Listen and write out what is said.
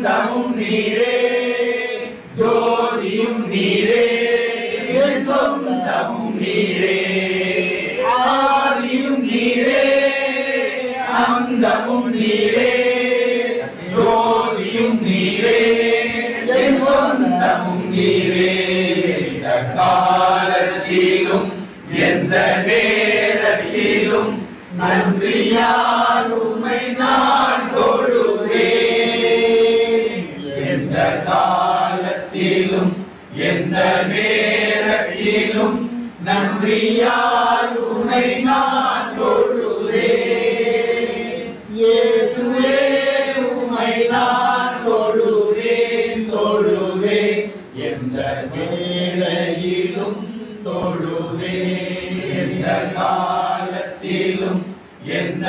அந்தமும் நீரே, ஜோதியும் நீரே, என் சொந்தமும் நீரே. ஆதியும் நீரே, அந்தமும் நீரே, ஜோதியும் நீரே, என் சொந்தமும் நீரே. எந்த காலத்திலும் எந்த நேரத்திலும் நன்றியால் உம்மை நான் தொழுவேன். எந்த காலத்திலும் எந்த நேரத்திலும் நன்றியால் உம்மை நான் தொழுவேன். இயேசுவே உம்மை நான் தொழுவேன் தொழுவேன், எந்த வேளையிலும் தொழுவேன். எந்த காலத்திலும் எந்த